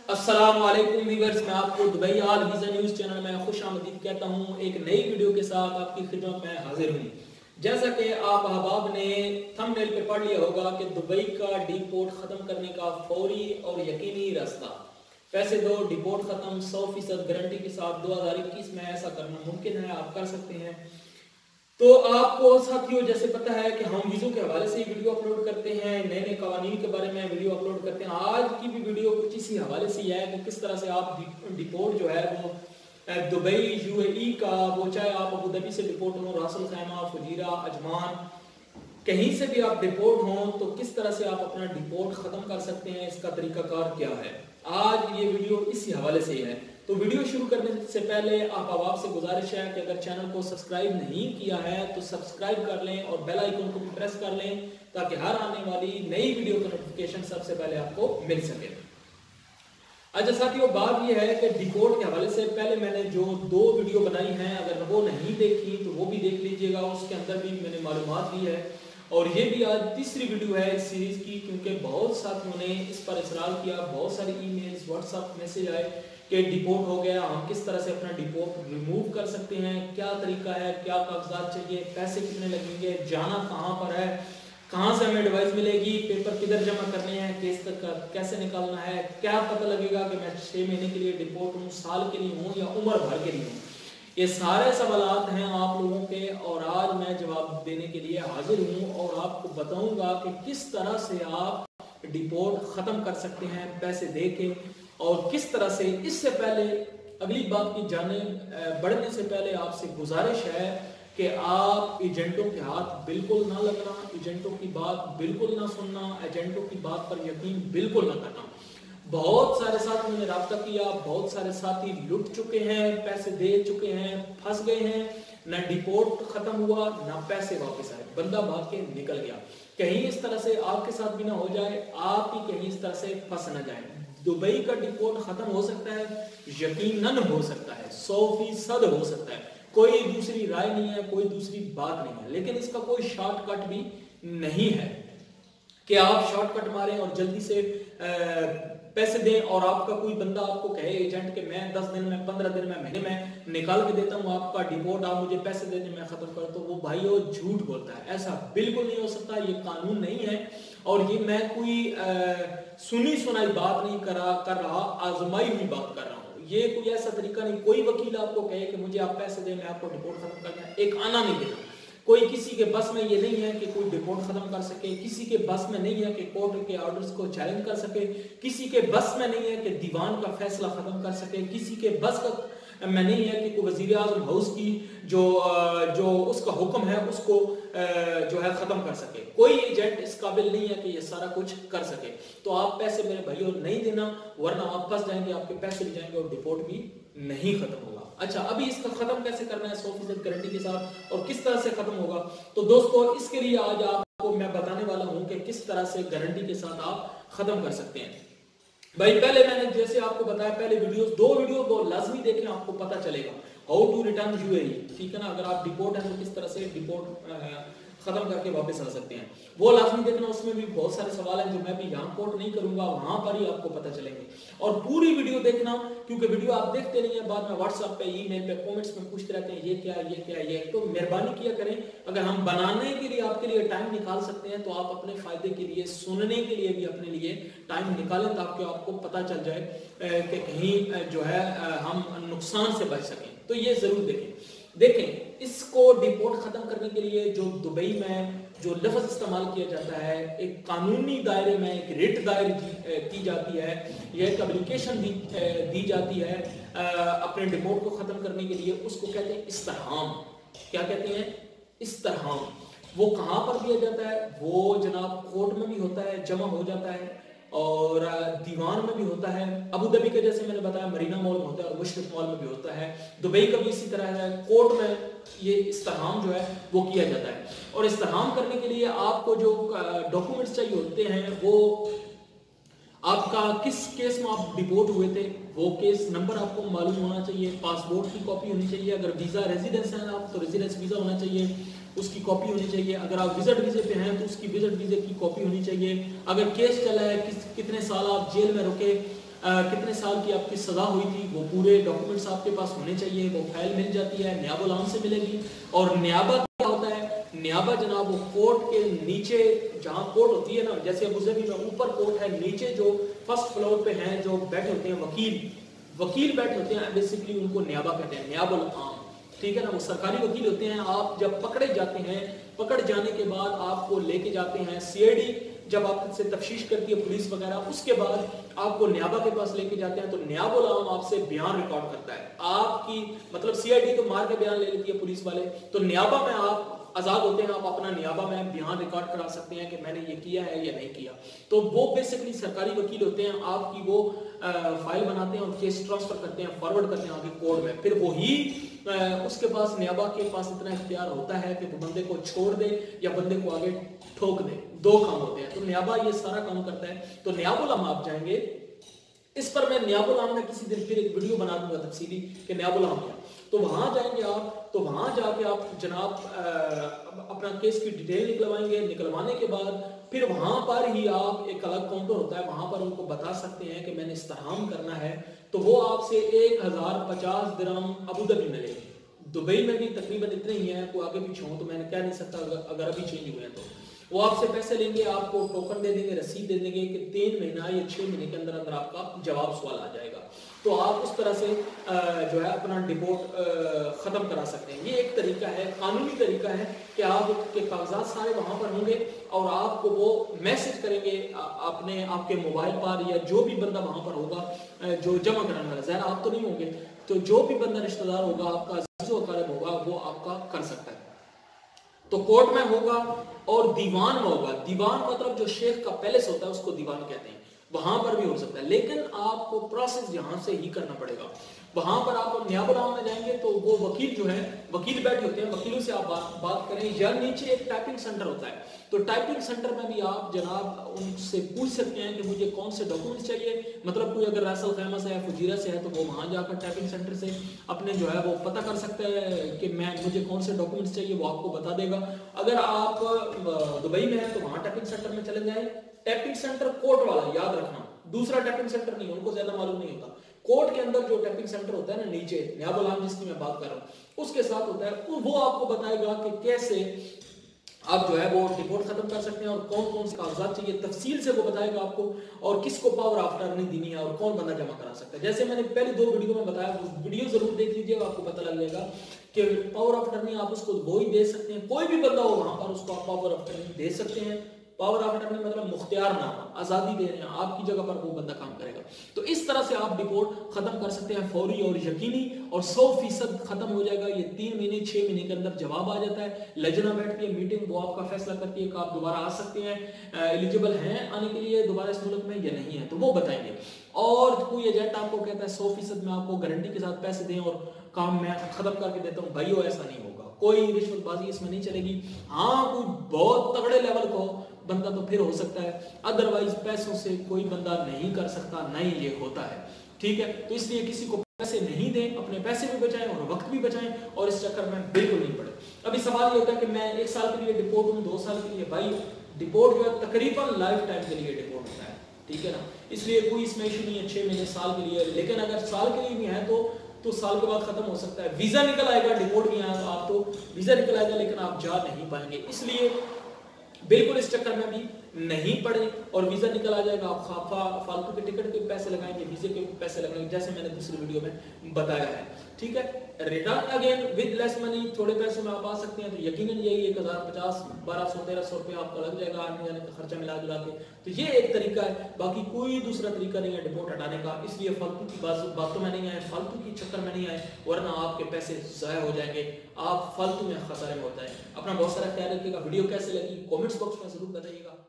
अस्सलाम वालेकुम व्यूअर्स, मैं आपको दुबई आल वीज़ा न्यूज़ चैनल में खुश आमदीद कहता हूँ। एक नई वीडियो के साथ आपकी खिदमत में हाजिर हूँ। जैसा कि आप अहबाब ने थंबनेल पे पढ़ लिया होगा कि दुबई का डिपोर्ट ख़त्म करने का फौरी और यकीनी रास्ता, पैसे दो डिपोर्ट ख़त्म 100% गारंटी के साथ 2021 में ऐसा करना मुमकिन है, आप कर सकते हैं। तो आपको साथियों जैसे पता है कि हम वीज़ों के हवाले से वीडियो अपलोड करते हैं, नए नए कवानीन के बारे में वीडियो अपलोड करते हैं। आज की भी वीडियो कुछ इसी हवाले से है कि किस तरह से आप डिपोर्ट जो है वो दुबई यूएई का, वो चाहे आप अबू धाबी से डिपोर्ट हो, रास अल खैमा, फजीरा, अजमान, कहीं से भी आप डिपोर्ट हों तो किस तरह से आप अपना डिपोर्ट ख़त्म कर सकते हैं, इसका तरीकाकार क्या है। आज ये वीडियो इसी हवाले से है। तो वीडियो शुरू करने से पहले आप से गुजारिश है कि अगर चैनल को सब्सक्राइब नहीं किया है तो सब्सक्राइब कर लें और बेल आइकन को भी प्रेस कर लें ताकि हर आने वाली नई वीडियो का नोटिफिकेशन सबसे पहले आपको मिल सके। अच्छा साथियों, बात यह है कि डिपोर्ट के हवाले से पहले मैंने जो 2 वीडियो बनाई हैं, अगर वो नहीं देखी तो वो भी देख लीजिएगा। उसके अंदर भी मैंने मालूमात दी है और ये भी आज तीसरी वीडियो है इस सीरीज की, क्योंकि बहुत साथियों ने इस पर इसरार किया, बहुत सारी ईमेल्स, व्हाट्सएप मैसेज आए कि डिपोर्ट हो गया, हम किस तरह से अपना डिपोर्ट रिमूव कर सकते हैं, क्या तरीका है, क्या कागजात चाहिए, पैसे कितने लगेंगे, जाना कहाँ पर है, कहाँ से हमें एडवाइस मिलेगी, पेपर किधर जमा करने हैं, केस तक कैसे निकालना है, क्या पता लगेगा कि मैं 6 महीने के लिए डिपोर्ट हूँ, साल के लिए हूँ या उम्र भर के लिए हूँ। ये सारे सवालात हैं आप लोगों के और आज मैं जवाब देने के लिए हाजिर हूँ और आपको बताऊंगा कि किस तरह से आप डिपोर्ट ख़त्म कर सकते हैं पैसे दे के, और किस तरह से। इससे पहले अगली बात की जाने बढ़ने से पहले आपसे गुजारिश है कि आप एजेंटों के हाथ बिल्कुल ना लगना, एजेंटों की बात बिल्कुल ना सुनना, एजेंटों की बात पर यकीन बिल्कुल ना करना। बहुत सारे साथियों ने रब्ता किया, बहुत सारे साथी लुट चुके हैं, पैसे दे चुके हैं, फंस गए हैं, ना डिपोर्ट खत्म हुआ ना पैसे वापस आए, बंदा भाग के निकल गया। कहीं इस तरह से आपके साथ भी ना हो जाए, आप ही कहीं इस तरह से फंस ना जाए। दुबई का डिपोर्ट खत्म हो सकता है, यकीनन हो सकता है, 100% हो सकता है, कोई दूसरी राय नहीं है, कोई दूसरी बात नहीं है। लेकिन इसका कोई शॉर्टकट भी नहीं है कि आप शॉर्टकट मारें और जल्दी से पैसे दें और आपका कोई बंदा आपको कहे एजेंट के मैं 10 दिन में, 15 दिन में, महीने में निकाल के देता हूं आपका डिपोर्ट, आप मुझे पैसे दे दें मैं खत्म कर, तो वो भाई वो झूठ बोलता है। ऐसा बिल्कुल नहीं हो सकता, ये कानून नहीं है और ये मैं कोई सुनी सुनाई बात नहीं कर रहा, आजमाई हुई बात कर रहा हूँ। ये कोई ऐसा तरीका नहीं, कोई वकील आपको कहे कि मुझे आप पैसे दें मैं आपको डिपोर्ट खत्म करना है, एक आना नहीं देना। कोई किसी के बस में ये नहीं है कि कोई डिपोर्ट खत्म कर सके, किसी के बस में नहीं है कि कोर्ट के ऑर्डर्स को चैलेंज कर सके, किसी के बस में नहीं है कि दीवान का फैसला खत्म कर सके, किसी के बस का में नहीं है कि कोई वजीर आज़म हाउस की जो उसका हुक्म है उसको जो है खत्म कर सके। कोई एजेंट इस काबिल नहीं है कि ये सारा कुछ कर सके। तो आप पैसे मेरे भाइयों नहीं देना, वरना आप फंस जाएंगे, आपके पैसे भी जाएंगे और डिपोर्ट भी नहीं खत्म होगा। अच्छा, अभी इसका खत्म कैसे करना है 100% गारंटी के साथ और किस तरह से खत्म होगा, तो दोस्तों इसके लिए आज आपको मैं बताने वाला हूं कि किस तरह से गारंटी के साथ आप खत्म कर सकते हैं। भाई पहले मैंने जैसे आपको बताया, पहले वीडियोस 2 वीडियो को लाजमी देखें, आपको पता चलेगा हाउ टू रिटर्न यूएई, ठीक है ना। अगर आप डिपोर्ट है तो किस तरह से डिपोर्ट खत्म करके वापस आ सकते हैं, वो लाजमी देखना। उसमें भी बहुत सारे सवाल हैं जो मैं भी यहाँ कोट नहीं करूंगा, वहां पर ही आपको पता चलेंगे। और पूरी वीडियो देखना, क्योंकि वीडियो आप देखते नहीं है, बाद में व्हाट्सएप पे, ईमेल पे, कमेंट्स में पूछते रहते हैं ये क्या, ये क्या, ये। तो मेहरबानी किया करें, अगर हम बनाने के लिए आपके लिए टाइम निकाल सकते हैं तो आप अपने फायदे के लिए, सुनने के लिए भी अपने लिए टाइम निकालें ताकि आपको पता चल जाए कि कहीं जो है हम नुकसान से बच सकें। तो ये जरूर देखें। इसको डिपोर्ट खत्म करने के लिए जो दुबई में जो लफ्ज इस्तेमाल किया जाता है, एक कानूनी दायरे में एक रिट दायर की जाती है, यह एक एप्लीकेशन दी जाती है अपने डिपोर्ट को खत्म करने के लिए, उसको कहते हैं इस्तरहाम। क्या कहते हैं? इस्तरहाम। वो कहाँ पर दिया जाता है? वो जनाब कोर्ट में भी होता है, जमा हो जाता है, और दीवान में भी होता है। अबू धाबी के जैसे मैंने बताया मरीना मॉल में होता है और मुशरफ मॉल में भी होता है। दुबई का भी इसी तरह है, कोर्ट में ये इस्तरहाम जो है वो किया जाता है। और इस्तरहाम करने के लिए आपको जो डॉक्यूमेंट्स चाहिए होते हैं, वो आपका किस केस में आप डिपोर्ट हुए थे वो केस नंबर आपको मालूम होना चाहिए, पासपोर्ट की कॉपी होनी चाहिए, अगर वीजा रेजिडेंस है आप तो रेजिडेंस वीजा होना चाहिए, उसकी कॉपी होनी चाहिए, अगर आप विजिट वीजे पे हैं तो उसकी विजिट वीजे की कॉपी होनी चाहिए, अगर केस चला है कितने साल आप जेल में रुके कितने साल की आपकी सज़ा हुई थी, वो पूरे डॉक्यूमेंट्स आपके पास होने चाहिए, वो फाइल मिल जाती है, नियाब उल आम से मिलेगी। और नियाबा क्या होता है? नियाबा जनाब वो कोर्ट के नीचे जहाँ कोर्ट होती है ना, जैसे अबूज़बी में ऊपर कोर्ट है, नीचे जो फर्स्ट फ्लोर पे हैं जो बैठे होते हैं वकील बैठे होते हैं, बेसिकली उनको नियाबा कहते हैं, नियाब उल आम, ठीक है ना। वो सरकारी वकील होते हैं। आप जब पकड़े जाते हैं, पकड़ जाने के बाद आपको लेके जाते हैं सीआईडी, जब आपसे तफ्तीश करती है पुलिस वगैरह, उसके बाद आपको नियाबा के पास लेके जाते हैं, तो नियाब उल आम आपसे बयान रिकॉर्ड करता है आपकी, मतलब सीआईडी तो मार के बयान ले लेती है पुलिस वाले, तो नियाबा में आप आजाद होते हैं, आप अपना नियाबा में बयान रिकॉर्ड करा सकते हैं कि मैंने ये किया है या नहीं किया। तो वो बेसिकली सरकारी वकील होते हैं, आपकी वो फाइल बनाते हैं और केस ट्रांसफर करते हैं, फॉरवर्ड करते हैं आगे कोर्ट में। फिर वही उसके पास नियाबा के पास इतना इख्तियार होता है कि वो बंदे को छोड़ दे या बंदे को आगे ठोक दे, दो काम होते हैं। तो नियाबा ये सारा काम करता है। तो नियाब उल आम आप जाएंगे, इस पर मैं नियाब उल आम में किसी दिन फिर एक वीडियो बना दूंगा तफसीली कि नियाब उल आम क्या। तो वहां जाएंगे आप, तो वहां जाके आप जनाब अपना केस की डिटेल निकलवाएंगे। निकलवाने के बाद फिर वहां पर ही आप, एक अलग काउंटर होता है, वहां पर उनको बता सकते हैं कि मैंने इस्तहाम करना है, तो वो आपसे 1050 दिरहम अबूधाबी में लेंगे। दुबई में भी तकरीबन इतने ही हैं, कोई आगे पीछे हो तो मैंने कह नहीं सकता, अगर अभी चेंज हुए हैं तो वो आपसे पैसे लेंगे, आपको टोकन दे देंगे, रसीद दे देंगे कि 3 महीना या 6 महीने के अंदर अंदर आपका जवाब सवाल आ जाएगा। तो आप उस तरह से जो है अपना डिपोर्ट खत्म करा सकते हैं। ये एक तरीका है, कानूनी तरीका है कि आपके कागजात सारे वहां पर होंगे और आपको वो मैसेज करेंगे अपने आपके मोबाइल पर, या जो भी बंदा वहां पर होगा जो जमा कराने वाला, ज़ाहिर आप तो नहीं होंगे, तो जो भी बंदा रिश्तेदार होगा आपका, जो अकारिब होगा, वो आपका कर सकता है। तो कोर्ट में होगा और दीवान में होगा। दीवान मतलब जो शेख का पैलेस होता है उसको दीवान कहते हैं, वहां पर भी हो सकता है, लेकिन आपको प्रोसेस यहां से ही करना पड़ेगा। वहां पर आप नियाब उल आम में जाएंगे तो वो वकील जो है, वकील बैठे होते हैं, वकीलों से आप बात करें, या नीचे एक टाइपिंग सेंटर होता है, तो टाइपिंग सेंटर में भी आप जनाब उनसे पूछ सकते हैं कि मुझे कौन से डॉक्यूमेंट्स चाहिए। मतलब कोई अगर रासल खैमा से है, फुजीरा से है, तो वो वहां जाकर टाइपिंग सेंटर से अपने जो है वो पता कर सकता है कि मुझे कौन से डॉक्यूमेंट्स चाहिए, वो आपको बता देगा। अगर आप दुबई में है तो वहां टाइपिंग सेंटर में चले जाए। टाइपिंग सेंटर कोर्ट वाला याद रखना, दूसरा टाइपिंग सेंटर नहीं, उनको ज्यादा मालूम नहीं होता। कोर्ट के अंदर जो टाइपिंग सेंटर होता है ना नीचे, नियाब उल आम जिसकी मैं बात कर रहा हूँ, उसके साथ होता है, वो आपको बताएगा कि कैसे आप जो है वो रिपोर्ट खत्म कर सकते हैं और कौन कौन से कागजात चाहिए, तफसील से वो बताएगा आपको, और किसको पावर ऑफ अटॉर्नी देनी है और कौन बंदा जमा करा सकता है। जैसे मैंने पहले 2 वीडियो में बताया, वो वीडियो जरूर देख लीजिएगा, आपको पता लग जाएगा कि पावर ऑफ अटॉर्नी आप उसको वो ही दे सकते हैं, कोई भी बंदा हो वहां पर उसको आप पावर ऑफ अटॉर्नी दे सकते हैं। पावर ऑफ अटॉर्नी मतलब मुख्तियारनामा, आजादी दे रहे हैं, आपकी जगह पर वो बंदा काम करेगा। तो इस तरह से आप रिपोर्ट खत्म कर सकते हैं, फौरी और यकीनी, और 100% खत्म हो जाएगा। ये 3 महीने 6 महीने के अंदर जवाब आ जाता है। लजना बैठती है मीटिंग, वो आपका फैसला करती है कि आप दोबारा आ सकते हैं, एलिजिबल हैं आने के लिए दोबारा इस मुल्क में या नहीं है, तो वो बताएंगे। और कोई एजेंट आपको कहता है 100% में आपको गारंटी के साथ पैसे दें और काम मैं खत्म करके देता हूँ, भाई ऐसा नहीं होगा, कोई रिश्वतबाजी इसमें नहीं चलेगी। हाँ कोई बहुत तगड़े लेवल का बंदा तो फिर हो सकता है, अदरवाइज पैसों से कोई बंदा नहीं कर सकता, नहीं ये होता है, ठीक है। तो इसलिए किसी को पैसे नहीं दें, अपने पैसे भी बचाएं और वक्त भी बचाएं, और इस चक्कर में बिल्कुल नहीं पड़े। अभी सवाल ये होता है कि मैं 1 साल के लिए डिपोर्ट हूँ, 2 साल के लिए, भाई डिपोर्ट जो है तकरीबन लाइफ टाइम के लिए डिपोर्ट होता है, ठीक है ना। इसलिए कोई इसमें इशू नहीं है 6 महीने साल के लिए, लेकिन अगर साल के लिए भी है तो साल के बाद खत्म हो सकता है। वीजा निकल आएगा, डिपोर्ट भी है आप तो वीजा निकल आएगा, लेकिन आप जा नहीं पाएंगे। इसलिए बिल्कुल इस चक्कर में भी नहीं पड़े, और वीजा निकल आ जाएगा, आप फालतू के टिकट के पैसे लगाएंगे, वीजे के पैसे लगाएंगे, जैसे मैंने दूसरी वीडियो में बताया है, ठीक है। Return again with less money, थोड़े पैसों में आप आ सकते हैं, तो यकीनन यही 1050, 1200, 1300 रुपये आपका लग जाएगा आने जाने का खर्चा मिला जुला के। तो ये एक तरीका है, बाकी कोई दूसरा तरीका नहीं है डिपोर्ट हटाने का। इसलिए फालतू की बातों में नहीं आए, फालतू की चक्कर में नहीं आए, वरना आपके पैसे ज़ाया हो जाएंगे, आप फालतू में खसारे में होता है। अपना बहुत सारा ख्याल रखिएगा। वीडियो कैसे लगी कमेंट्स बॉक्स में जरूर बताइएगा।